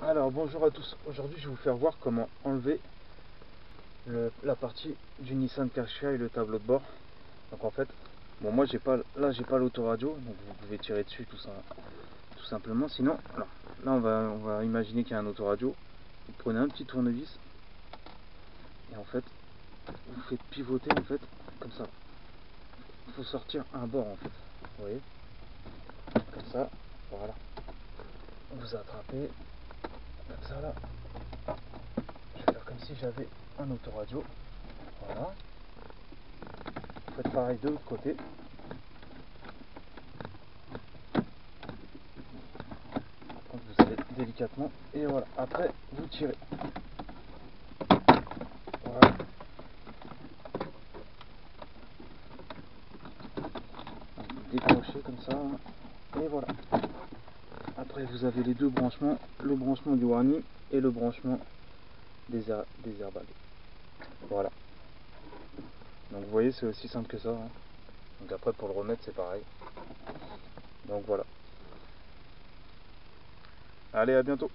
Alors bonjour à tous, aujourd'hui je vais vous faire voir comment enlever la partie du Nissan Qashqai et le tableau de bord. Donc en fait, bon moi j'ai pas l'autoradio, donc vous pouvez tirer dessus tout simplement. Sinon, alors, là on va imaginer qu'il y a un autoradio. Vous prenez un petit tournevis et en fait vous faites pivoter en fait comme ça. Il faut sortir un bord en fait. Vous voyez, comme ça, voilà. Vous attrapez comme ça là. Je vais faire comme si j'avais un autoradio. Voilà. Vous faites pareil de l'autre côté. Donc vous allez délicatement et voilà. Après vous tirez. Voilà. Vous décrochez comme ça. Et voilà. Après vous avez les deux branchements, le branchement du warning et le branchement des airbags. Voilà. Donc vous voyez, c'est aussi simple que ça. Donc après pour le remettre c'est pareil. Donc voilà. Allez, à bientôt.